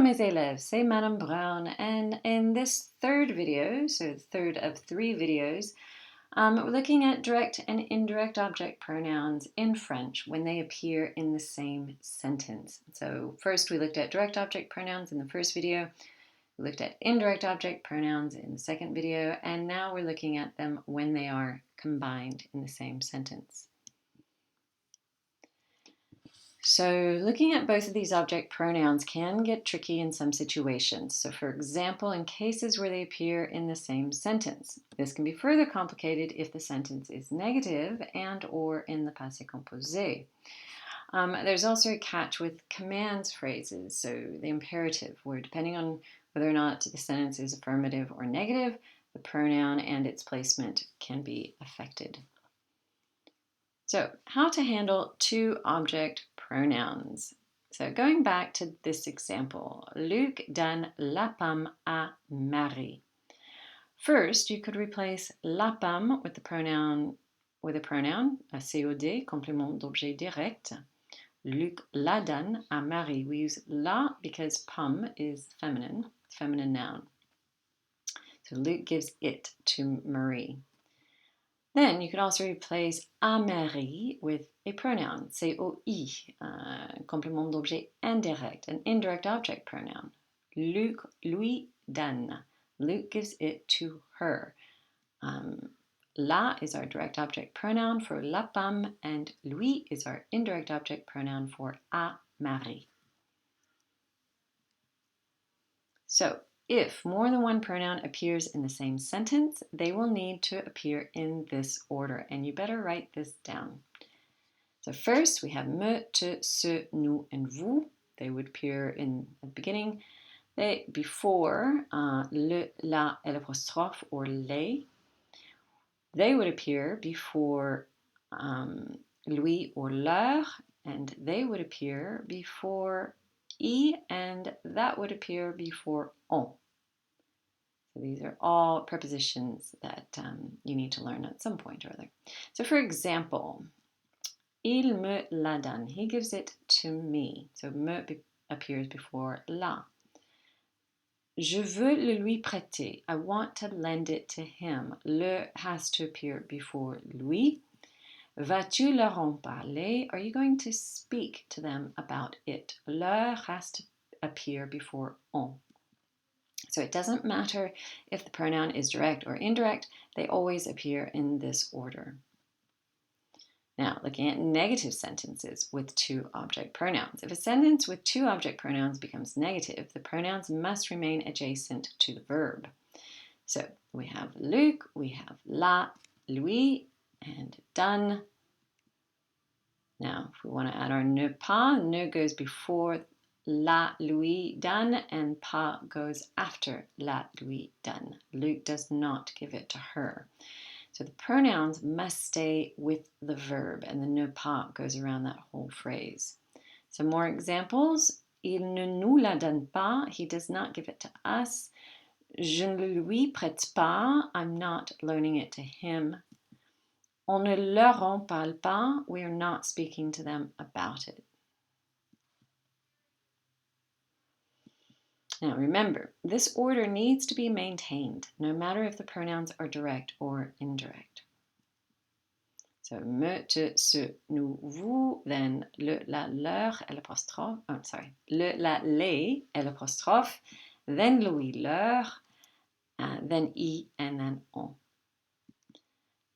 Mes élèves, c'est Madame Brown, and in this third video, so the third of 3 videos, we're looking at direct and indirect object pronouns in French when they appear in the same sentence. So first we looked at direct object pronouns in the first video, we looked at indirect object pronouns in the second video, and now we're looking at them when they are combined in the same sentence. So looking at both of these object pronouns can get tricky in some situations. So for example, in cases where they appear in the same sentence. This can be further complicated if the sentence is negative and or in the passé composé. There's also a catch with commands phrases, so the imperative, where depending on whether or not the sentence is affirmative or negative, the pronoun and its placement can be affected. So, how to handle 2 object pronouns. So, going back to this example, Luc donne la pomme à Marie. First, you could replace la pomme with a pronoun, a COD, complément d'objet direct. Luc la donne à Marie. We use la because pomme is feminine noun. So, Luc gives it to Marie. Then you could also replace à Marie with a pronoun, COI, complément d'objet indirect, an indirect object pronoun. Luc lui donne. Luc gives it to her. La is our direct object pronoun for la pomme, and lui is our indirect object pronoun for à Marie. So, if more than one pronoun appears in the same sentence, they will need to appear in this order, and you better write this down. So first, we have me, te, ce, nous, and vous. They would appear in the beginning. They before le, la, et l'apostrophe, or les. They would appear before lui or leur, and they would appear before I, and that would appear before on. So these are all prepositions that you need to learn at some point or other. So for example, il me la donne. He gives it to me. So me appears before la. Je veux le lui prêter. I want to lend it to him. Le has to appear before lui. Vas-tu leur en parler? Are you going to speak to them about it? Leur has to appear before on. So it doesn't matter if the pronoun is direct or indirect, they always appear in this order. Now, looking at negative sentences with 2 object pronouns. If a sentence with 2 object pronouns becomes negative, the pronouns must remain adjacent to the verb. So we have Luc, we have la, lui, and donne. Now, if we want to add our ne pas, ne goes before la, lui, donne, and pas goes after la, lui, donne. Luc does not give it to her. So the pronouns must stay with the verb, and the ne pas goes around that whole phrase. Some more examples. Il ne nous la donne pas. He does not give it to us. Je ne le lui prête pas. I'm not loaning it to him. On ne leur en parle pas. We are not speaking to them about it. Now remember, this order needs to be maintained, no matter if the pronouns are direct or indirect. So, me, te, ce, nous, vous, then le, la, leur, et l'apostrophe, le, la, les, et l'apostrophe, then lui, leur, then I, and then on.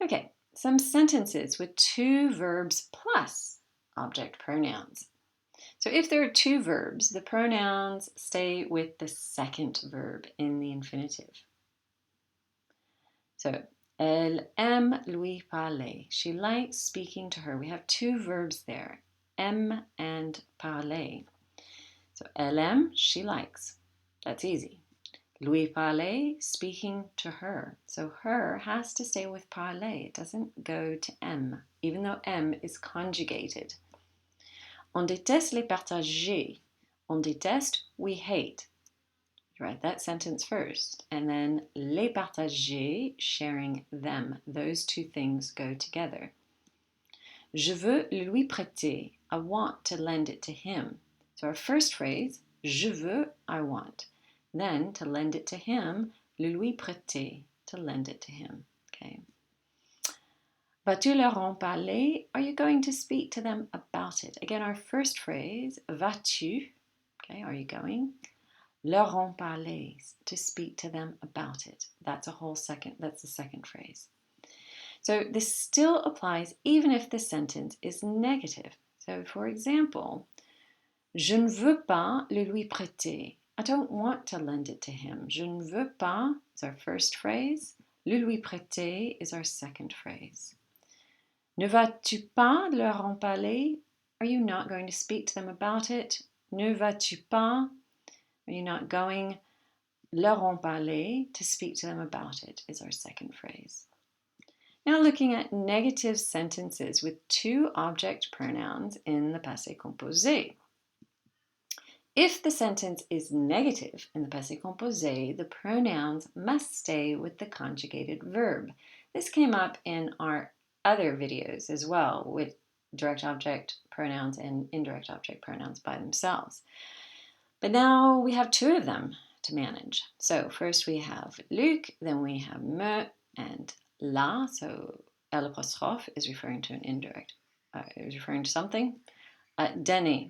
Okay, some sentences with 2 verbs plus object pronouns. So if there are 2 verbs, the pronouns stay with the second verb in the infinitive. So, elle aime lui parler. She likes speaking to her. We have 2 verbs there, aime and parler. So, elle aime, she likes. That's easy. Lui parler, speaking to her. So, her has to stay with parler. It doesn't go to aime, even though aime is conjugated. On déteste les partager. On déteste, we hate. You write that sentence first. And then les partager, sharing them. Those 2 things go together. Je veux le lui prêter. I want to lend it to him. So our first phrase, Je veux, I want. Then, to lend it to him, le lui prêter, to lend it to him. Okay. Vas-tu leur en parler? Are you going to speak to them about it? Again, our first phrase, vas-tu, okay, are you going? Leur en parler, to speak to them about it. That's the second phrase. So this still applies even if the sentence is negative. So for example, je ne veux pas le lui prêter. I don't want to lend it to him. Je ne veux pas is our first phrase. Le lui prêter is our second phrase. Ne vas-tu pas leur en parler? Are you not going to speak to them about it? Ne vas-tu pas? Are you not going? Leur en parler, to speak to them about it, is our second phrase. Now looking at negative sentences with two object pronouns in the passé composé. If the sentence is negative in the passé composé, the pronouns must stay with the conjugated verb. This came up in our other videos as well with direct object pronouns and indirect object pronouns by themselves. But now we have two of them to manage. So first we have Luc, then we have me and la. So l'apostrophe is referring to an indirect, is referring to something. Donner.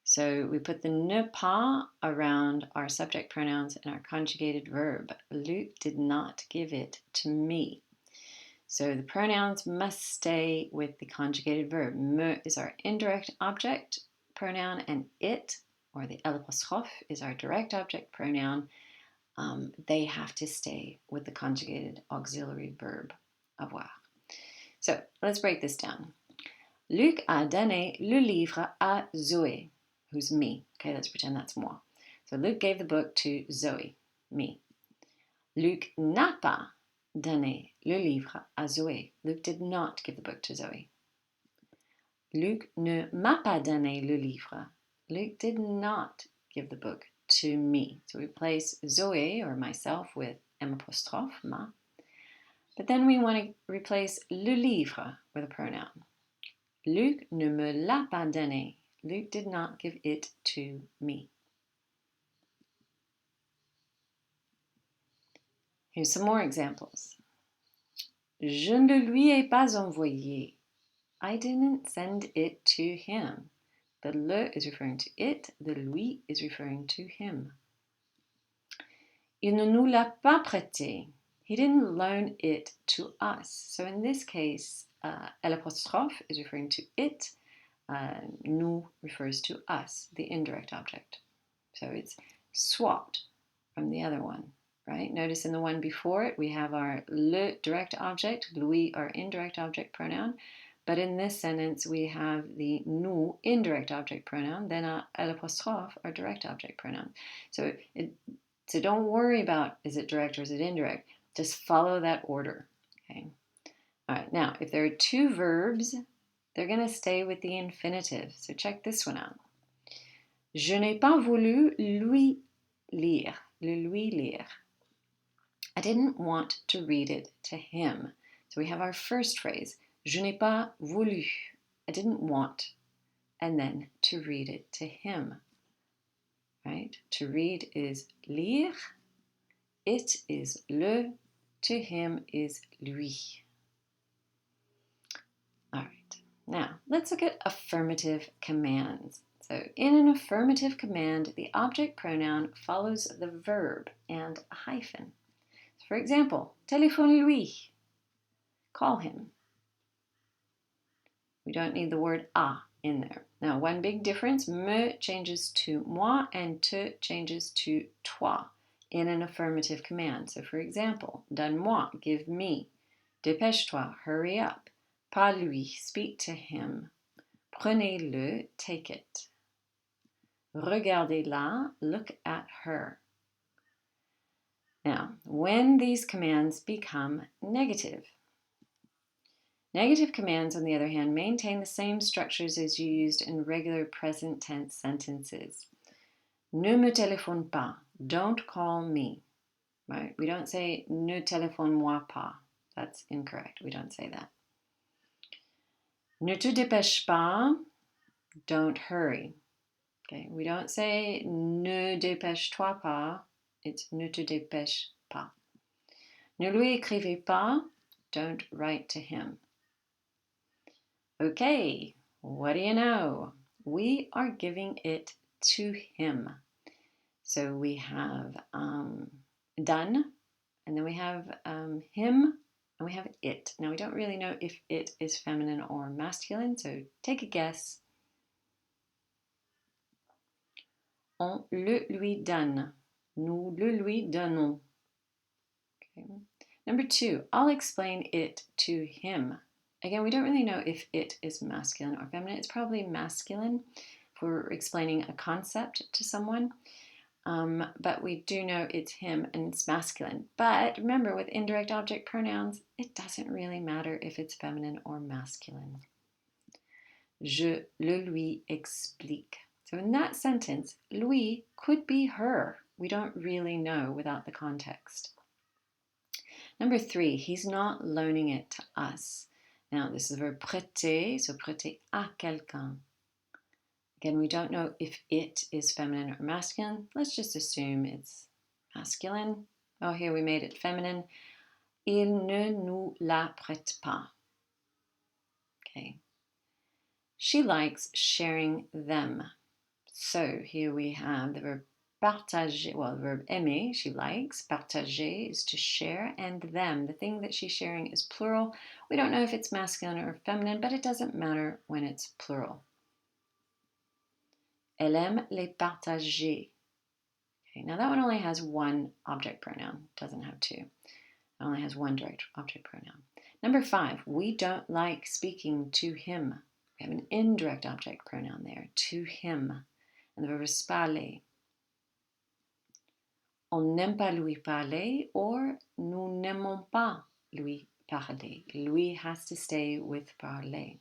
So we put the ne pas around our subject pronouns and our conjugated verb. Luc did not give it to me. So the pronouns must stay with the conjugated verb. Me is our indirect object pronoun, and it, or the l'apostrophe, is our direct object pronoun. They have to stay with the conjugated auxiliary verb, avoir. So let's break this down. Luc a donné le livre à Zoé, who's me. Okay, let's pretend that's moi. So Luc gave the book to Zoe, me. Luc n'a pas donné le livre à Zoé. Luc did not give the book to Zoe. Luc ne m'a pas donné le livre. Luc did not give the book to me. So we replace Zoe, or myself, with m'apostrophe, ma. But then we want to replace le livre with a pronoun. Luc ne me l'a pas donné. Luc did not give it to me. Here's some more examples. Je ne lui ai pas envoyé. I didn't send it to him. The le is referring to it, the lui is referring to him. Il ne nous l'a pas prêté. He didn't loan it to us. So in this case, l'apostrophe is referring to it, nous refers to us, the indirect object. So it's swapped from the other one, right? Notice in the one before it, we have our le direct object, lui our indirect object pronoun. But in this sentence, we have the nous indirect object pronoun, then l'apostrophe our direct object pronoun. So don't worry about is it direct or is it indirect. Just follow that order. Okay. All right. Now, if there are two verbs, they're going to stay with the infinitive. So check this one out. Je n'ai pas voulu lui lire. Lui lire. I didn't want to read it to him. So we have our first phrase. Je n'ai pas voulu. I didn't want. And then to read it to him. Right? To read is lire. It is le. To him is lui. All right. Now, let's look at affirmative commands. So in an affirmative command, the object pronoun follows the verb and a hyphen. So for example, téléphone-lui. Call him. We don't need the word a in there. Now, one big difference, me changes to moi and te changes to toi in an affirmative command. So for example, donne-moi, give me. Dépêche-toi, hurry up. Pas lui, speak to him. Prenez-le, take it. Regardez-la, look at her. Now, when these commands become negative. Negative commands, on the other hand, maintain the same structures as you used in regular present tense sentences. Ne me téléphone pas, don't call me. Right? We don't say ne téléphone-moi pas. That's incorrect. We don't say that. Ne te dépêche pas, don't hurry. Okay, we don't say ne dépêche-toi pas, it's ne te dépêche pas. Ne lui écrivez pas, don't write to him. Okay, what do you know? We are giving it to him. So we have done, and then we have him, and we have it. Now we don't really know if it is feminine or masculine, so take a guess. On le lui donne. Nous le lui donnons. Okay. Number 2, I'll explain it to him. Again, we don't really know if it is masculine or feminine. It's probably masculine if we're explaining a concept to someone. But we do know it's him and it's masculine. But remember, with indirect object pronouns, it doesn't really matter if it's feminine or masculine. Je le lui explique. So in that sentence, lui could be her. We don't really know without the context. Number 3, he's not loaning it to us. Now, this is the verb prêter, so prêter à quelqu'un. Again, we don't know if it is feminine or masculine. Let's just assume it's masculine. Oh, here we made it feminine. Il ne nous la prête pas. Okay. She likes sharing them. So here we have the verb partager, well, the verb aimer, she likes. Partager is to share, and them, the thing that she's sharing, is plural. We don't know if it's masculine or feminine, but it doesn't matter when it's plural. Elle aime les partager. Okay, now that one only has one object pronoun, it doesn't have two. It only has one direct object pronoun. Number 5, we don't like speaking to him. We have an indirect object pronoun there, to him. And the verb is parler. On n'aime pas lui parler, or nous n'aimons pas lui parler. Lui has to stay with parler.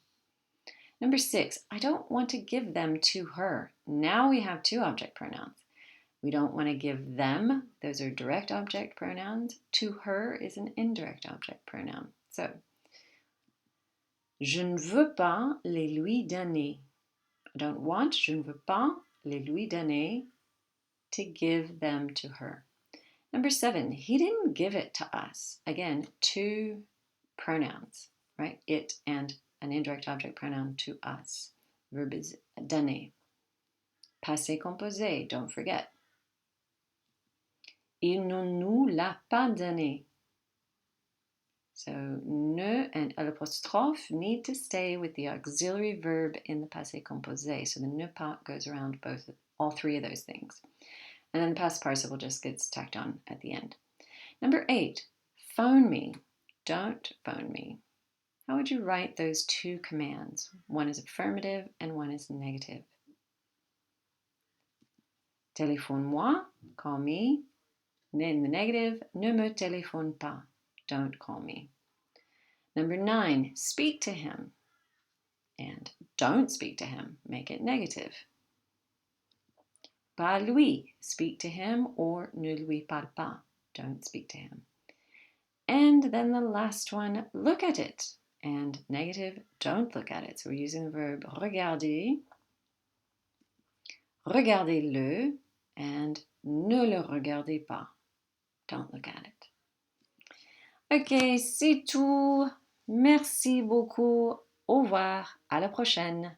Number 6, I don't want to give them to her. Now we have two object pronouns. We don't want to give them, those are direct object pronouns. To her is an indirect object pronoun. So, je ne veux pas les lui donner. I don't want, je ne veux pas les lui donner, to give them to her. Number 7, he didn't give it to us. Again, two pronouns, right? It and an indirect object pronoun to us. Verb is donner. Passé composé, don't forget. Il ne nous l'a pas donné. So ne and l'apostrophe need to stay with the auxiliary verb in the passé composé. So the ne pas goes around all three of those things. And then the past participle just gets tacked on at the end. Number 8, phone me. Don't phone me. How would you write those two commands? One is affirmative and one is negative. Téléphone-moi, call me. In the negative, ne me téléphone pas. Don't call me. Number 9, speak to him. And don't speak to him. Make it negative. Pas lui, speak to him, or ne lui parle pas, don't speak to him. And then the last one, look at it. And negative, don't look at it. So we're using the verb regarder, regardez-le, and ne le regardez pas, don't look at it. Ok, c'est tout. Merci beaucoup. Au revoir. À la prochaine.